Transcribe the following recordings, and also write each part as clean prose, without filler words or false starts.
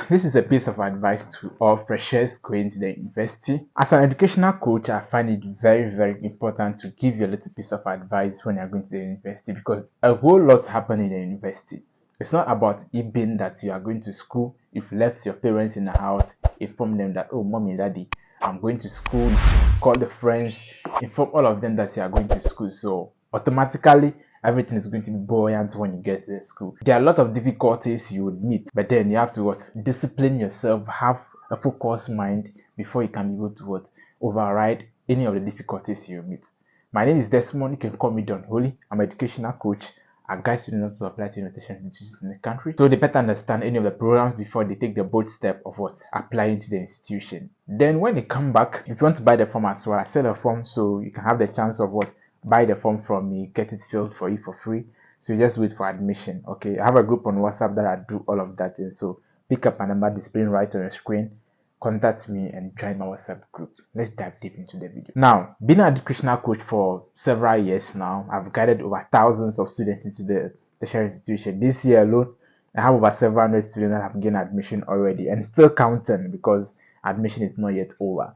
This is a piece of advice to all freshers going to the university. As an educational coach, I find it very important to give you a little piece of advice when you're going to the university, because a whole lot happens in the university. It's not about it being that you are going to school, you've left your parents in the house, inform them that, oh, mommy, daddy, I'm going to school, call the friends, inform all of them that you are going to school. So automatically, everything is going to be buoyant when you get to the school. There are a lot of difficulties you would meet, but then you have to discipline yourself, have a focused mind before you can be able to override any of the difficulties you meet. My name is Desmond. You can call me Don Holy. I'm an educational coach. I guide students to apply to university institutions in the country, so they better understand any of the programs before they take the bold step of applying to the institution. Then when they come back, if you want to buy the form as well, I sell a form so you can have the chance of buy the form from me, get it filled for you for free. So you just wait for admission. Okay, I have a group on WhatsApp that I do all of that in. So pick up a number displaying right on your screen, contact me and join my WhatsApp group. Let's dive deep into the video. Now, being an educational coach for several years now, I've guided over thousands of students into the tertiary institution. This year alone, I have over 700 students that have gained admission already, and still counting because admission is not yet over.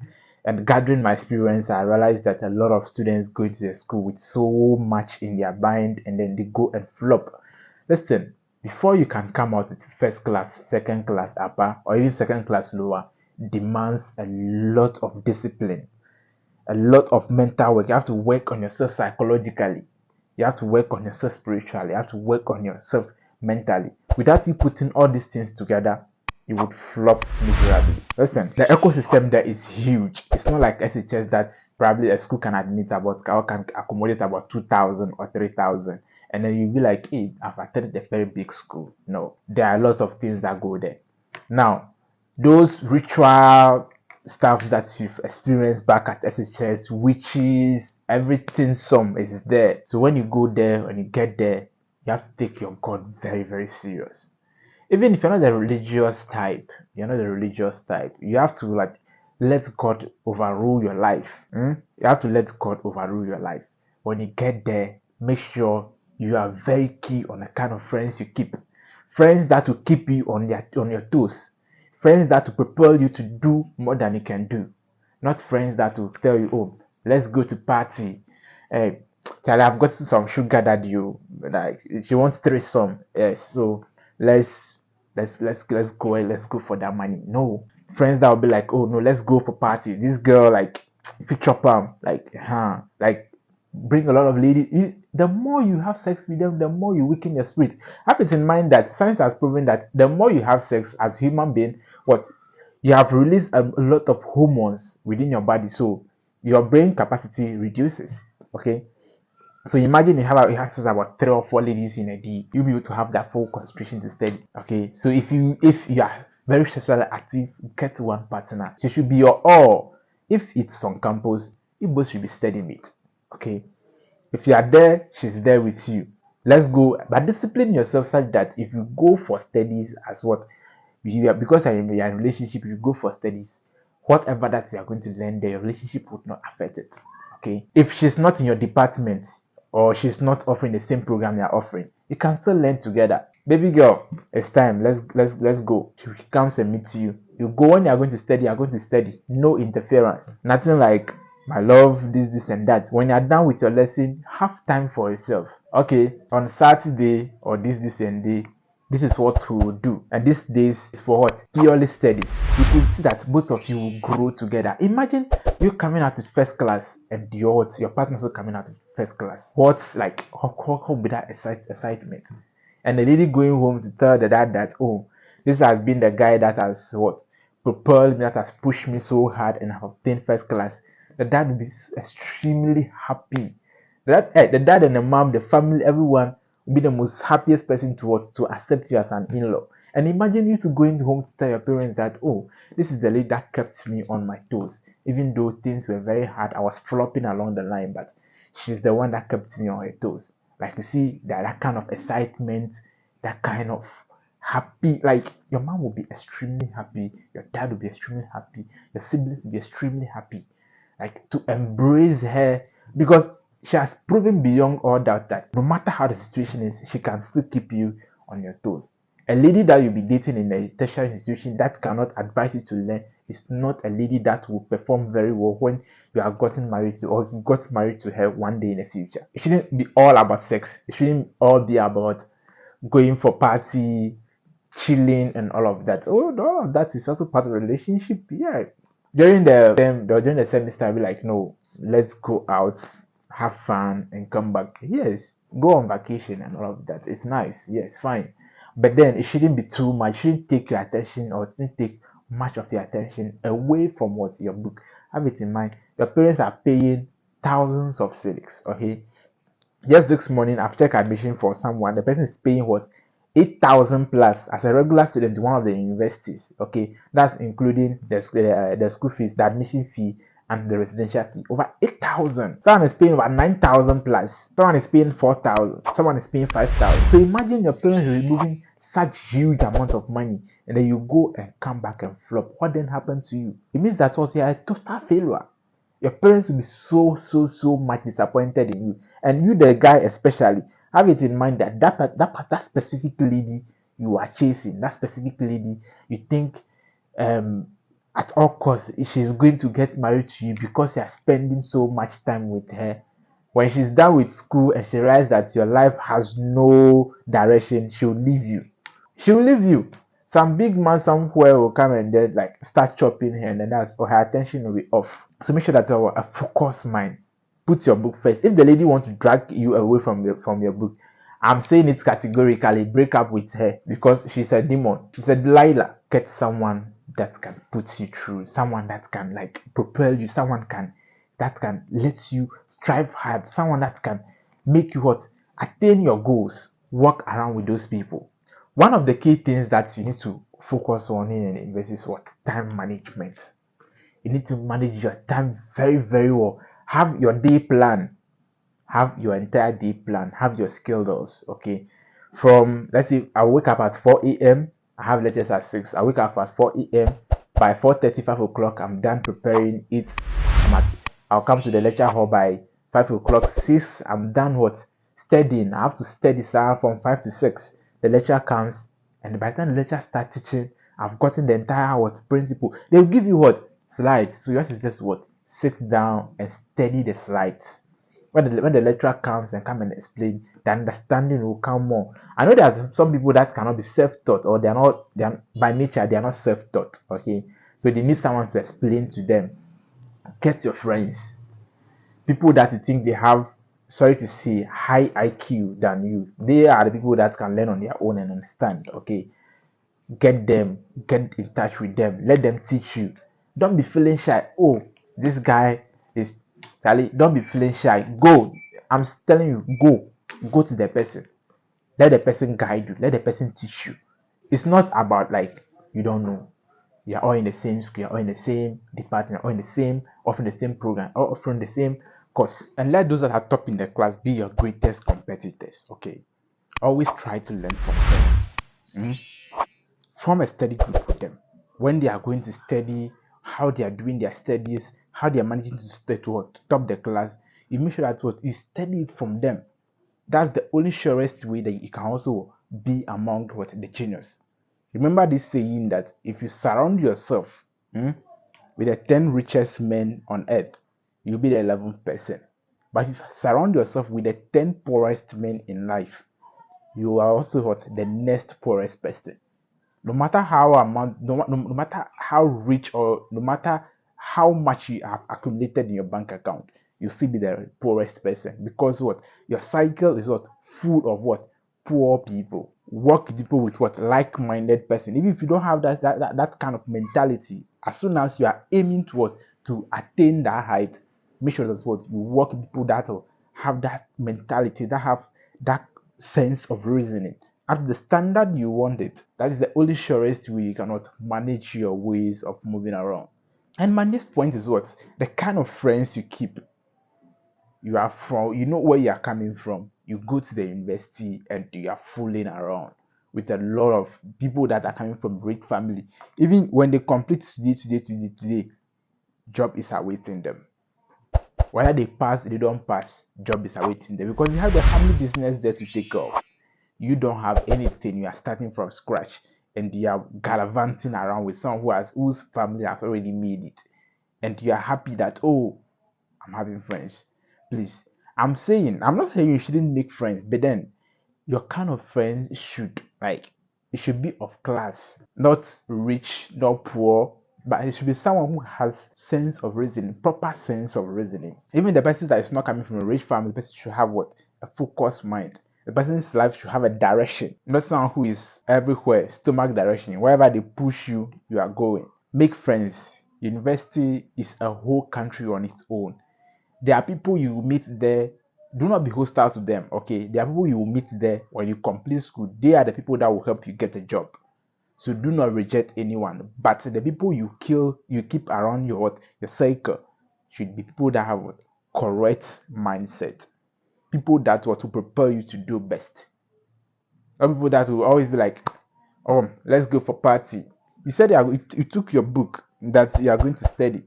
And gathering my experience, I realized that a lot of students go into the school with so much in their mind, and then they go and flop. Listen, before you can come out with first class, second class upper, or even second class lower, demands a lot of discipline, a lot of mental work. You have to work on yourself psychologically. You have to work on yourself spiritually. You have to work on yourself mentally. Without you putting all these things together, you would flop miserably. Listen, the ecosystem there is huge. It's not like SHS that probably a school can admit about or can accommodate about 2,000 or 3,000. And then you'll be like, hey, I've attended a very big school. No, there are a lot of things that go there. Now, those ritual stuff that you've experienced back at SHS, witches, everything, some is there. So when you go there, when you get there, you have to take your God very serious. Even if you're not the religious type, you have to let God overrule your life. You have to let God overrule your life. When you get there, make sure you are very key on the kind of friends you keep. Friends that will keep you on your toes. Friends that will propel you to do more than you can do. Not friends that will tell you, oh, let's go to party. Hey, Charlie, I've got some sugar daddy. Like she wants threesome. Yes, so let's go for that money. No, friends that will be like, oh no, let's go for party. This girl, like, if you chop them, like bring a lot of ladies. The more you have sex with them, the more you weaken your spirit. Have it in mind that science has proven that the more you have sex as human being, you have released a lot of hormones within your body, so your brain capacity reduces. Okay, so imagine you have sex about 3 or 4 ladies in a day, you'll be able to have that full concentration to study. Okay, so if you are very sexually active, get one partner. She should be your all. If it's on campus, you both should be study mate. Okay, if you are there, she's there with you. Let's go, but discipline yourself such that if you go for studies because you're in a relationship, if you go for studies, whatever that you are going to learn there, your relationship would not affect it. Okay, if she's not in your department or she's not offering the same program you're offering, you can still learn together. Baby girl, it's time. Let's go. She comes and meets you. You go when you're going to study. No interference. Nothing like, my love, this and that. When you're done with your lesson, have time for yourself. Okay, on Saturday or this and day, this is what we will do, and these days is for what? Purely studies. You could see that both of you will grow together. Imagine you coming out with first class and your partner also coming out with first class. What's like, how will be that excitement? And the lady going home to tell the dad that, oh, this has been the guy that has propelled me, that has pushed me so hard, and I've obtained first class. The dad will be extremely happy. The dad and the mom, the family, everyone be the most happiest person to accept you as an in-law. And imagine you going home to tell your parents that, oh, this is the lady that kept me on my toes. Even though things were very hard, I was flopping along the line, but she's the one that kept me on her toes. Like, you see, that kind of excitement, that kind of happy, like, your mom will be extremely happy, your dad will be extremely happy, your siblings will be extremely happy. Like, to embrace her, because she has proven beyond all doubt that no matter how the situation is, she can still keep you on your toes. A lady that you'll be dating in a tertiary institution that cannot advise you to learn is not a lady that will perform very well when you are gotten married to, or you got married to her one day in the future. It shouldn't be all about sex. It shouldn't all be about going for party, chilling, and all of that. Oh, all of that is also part of the relationship. Yeah. During the semester, I'll be like, no, let's go out, have fun, and come back. Yes, go on vacation and all of that. It's nice. Yes, fine. But then it shouldn't be too much. It shouldn't take your attention, or it shouldn't take much of your attention away from what your book. Have it in mind. Your parents are paying thousands of civics. Okay, just this morning I've checked admission for someone. The person is paying what, 8,000 plus as a regular student in one of the universities. Okay, that's including the school fees, the admission fee, and the residential fee. Over 8,000. Someone is paying over 9,000 plus. Someone is paying 4,000. Someone is paying 5,000. So imagine your parents removing such huge amounts of money, and then you go and come back and flop. What then happened to you? It means that was a total failure. Your parents will be so much disappointed in you, and you, the guy especially, have it in mind that that specific lady you are chasing, that specific lady you think at all costs she's going to get married to you because you are spending so much time with her. When she's done with school and she realizes that your life has no direction, she'll leave you. She'll leave you. Some big man somewhere will come and then like start chopping her, and then that's, or her attention will be off. So make sure that you have a focused mind. Put your book first. If the lady wants to drag you away from your book, I'm saying it categorically, break up with her, because she's a demon. She's a Delilah. Get someone that can put you through, someone that can like propel you, someone that can let you strive hard, someone that can make you what, attain your goals. Work around with those people. One of the key things that you need to focus on in an invest is what? Time management. You need to manage your time very well. Have your day plan. Have your entire day plan. Have your schedules. Okay. From, let's say I wake up at 4 a.m. I have lectures at 6. I wake up at 4 a.m. By 4:30, 5 o'clock, I'm done preparing it. I'll come to the lecture hall by 5 o'clock. 6, I'm done what? Studying. I have to study from 5 to 6. The lecture comes, and by the time the lecture starts teaching, I've gotten the entire what principle. They'll give you what? Slides. So yours is just what? Sit down and study the slides. When the lecturer comes and come and explain, the understanding will come more. I know there are some people that cannot be self-taught, or they are by nature they are not self-taught. Okay, so they need someone to explain to them. Get your friends, people that you think they have, sorry to say, high IQ than you. They are the people that can learn on their own and understand. Okay, get them, get in touch with them, let them teach you. Don't be feeling shy. Oh, this guy is Charlie. Don't be feeling shy. Go. I'm telling you, go to the person. Let the person guide you. Let the person teach you. It's not about like you don't know. You're all in the same school, you're all in the same department, all in the same, offering the same program, or offering the same course. And let those that are top in the class be your greatest competitors. Okay. Always try to learn from them. Form a study group with them. When they are going to study, how they are doing their studies, how they are managing to stay to top the class, you make sure that what you study it from them. That's the only surest way that you can also be among what the genius. Remember this saying that if you surround yourself with the 10 richest men on earth, you'll be the 11th person. But if you surround yourself with the 10 poorest men in life, you are also what, the next poorest person. No matter no matter how rich, or no matter how much you have accumulated in your bank account, you still be the poorest person, because what, your cycle is what, full of what, poor people. Work with people with what, like-minded person. Even if you don't have that kind of mentality, as soon as you are aiming to what, to attain that height, make sure that's what, you work with people that will have that mentality, that have that sense of reasoning at the standard you want it. That is the only surest way you cannot manage your ways of moving around. And my next point is what, the kind of friends you keep. You are from, you know where you are coming from. You go to the university and you are fooling around with a lot of people that are coming from great family. Even when they complete today, job is awaiting them. Whether they pass, they don't pass, job is awaiting them, because you have the family business there to take care of. You don't have anything, you are starting from scratch, and you are gallivanting around with someone whose family has already made it, and you are happy that, oh, I'm having friends. Please, I'm not saying you shouldn't make friends, but then your kind of friends should, like, it should be of class, not rich, not poor, but it should be someone who has sense of reasoning, proper sense of reasoning. Even the person that is not coming from a rich family, the person should have what? A focused mind. The person's life should have a direction, not someone who is everywhere, stomach direction. Wherever they push you, you are going. Make friends. University is a whole country on its own. There are people you meet there. Do not be hostile to them, okay? There are people you will meet there when you complete school. They are the people that will help you get a job. So do not reject anyone. But the people you keep around your circle should be people that have what? Correct mindset. People that want to prepare you to do best. Not people that will always be like, oh, let's go for party. You said you took your book that you are going to study.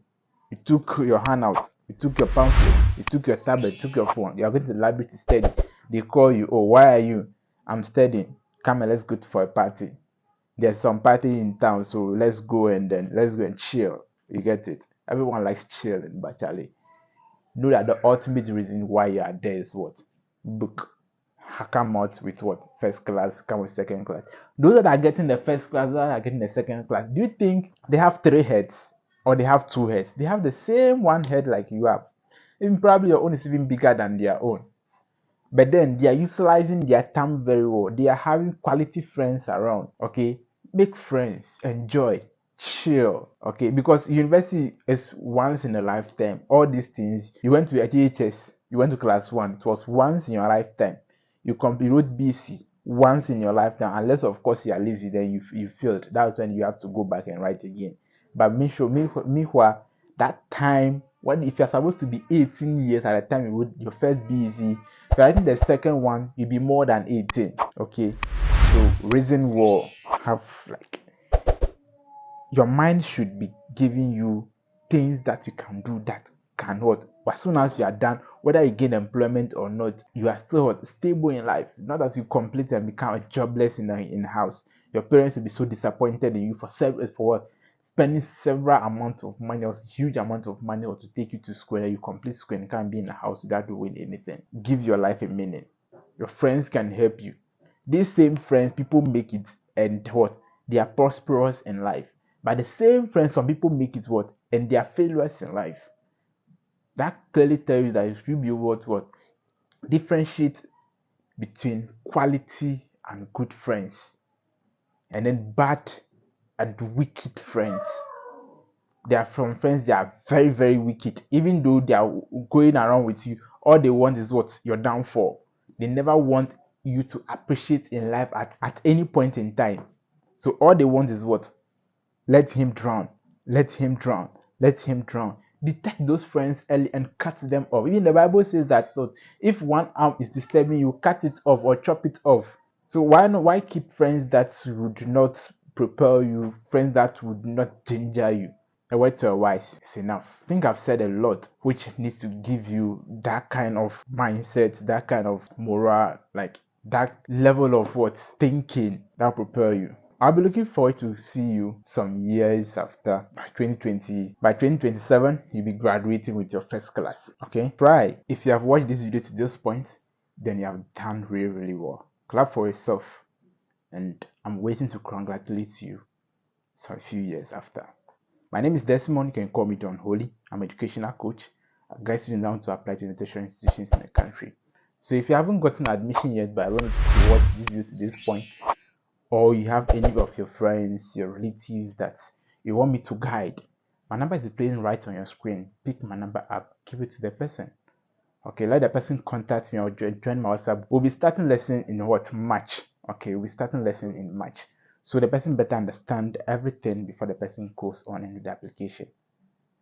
You took your handout. You took your pamphlet. You took your tablet. You took your phone. You are going to the library to study. They call you. Oh, why are you? I'm studying. Come and let's go for a party. There's some party in town, so let's go and chill. You get it? Everyone likes chilling, but Charlie, know that the ultimate reason why you are there is what? Book. Come out with what? First class, come with second class. Those that are getting the first class, that are getting the second class, do you think they have 3 heads or they have 2 heads? They have the same one head like you have. Even probably your own is even bigger than their own. But then they are utilizing their time very well. They are having quality friends around. Okay, make friends, enjoy, chill. Okay, because university is once in a lifetime. All these things, you went to HHS, you went to class 1, it was once in your lifetime. You wrote BC once in your lifetime, unless of course you are lazy, then you failed. That's when you have to go back and write again. But meanwhile, that time, when if you're supposed to be 18 years at the time you wrote your first BC, if you're writing the second one, you'll be more than 18. Okay, so reason well, have like, your mind should be giving you things that you can do that cannot. As soon as you are done, whether you gain employment or not, you are still stable in life. Not that you complete and become jobless in the house. Your parents will be so disappointed in you for what? Spending several amounts of money or huge amount of money or to take you to school, and you complete school and can't be in the house without doing anything. Give your life a meaning. Your friends can help you. These same friends, people make it and what? They are prosperous in life. But the same friends, some people make it what? And they are failures in life. That clearly tells you that you should be able to what? Differentiate between quality and good friends, and then bad and wicked friends. There are some friends that are very, very wicked. Even though they are going around with you, all they want is what? Your downfall. They never want you to appreciate in life at any point in time. So all they want is what? Let him drown. Let him drown. Let him drown. Detect those friends early and cut them off. Even the Bible says that, look, if one arm is disturbing you, cut it off or chop it off. So why keep friends that would not propel you, friends that would not danger you? A word to a wise is enough. I think I've said a lot which needs to give you that kind of mindset, that kind of morale, like that level of what? Thinking that will propel you. I'll be looking forward to see you some years after. By 2027, you'll be graduating with your first class. Okay? Try. If you have watched this video to this point, then you have done really, really well. Clap for yourself. And I'm waiting to congratulate you some few years after. My name is Desmond. You can call me John Holy. I'm an educational coach. I guide students down to apply to tertiary institutions in the country. So if you haven't gotten admission yet, but I wanted to watch this video to this point, or you have any of your friends, your relatives that you want me to guide, my number is playing right on your screen. Pick my number up, give it to the person. Okay, let the person contact me or join my WhatsApp. We'll be starting lesson in what? March. Okay, we'll be starting lesson in March. So the person better understand everything before the person goes on into the application.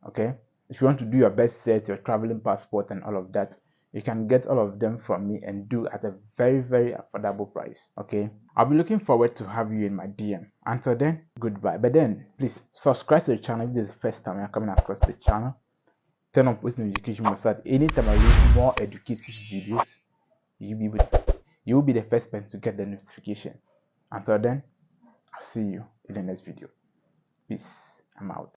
Okay, if you want to do your best set, your traveling passport and all of that, you can get all of them from me and do at a very, very affordable price. Okay, I'll be looking forward to have you in my DM. Until then, goodbye. But then please subscribe to the channel if this is the first time you're coming across the channel. Turn on post notification so that anytime I release more educative videos, you'll be able you will be the first person to get the notification. Until then, I'll see you in the next video. Peace. I'm out.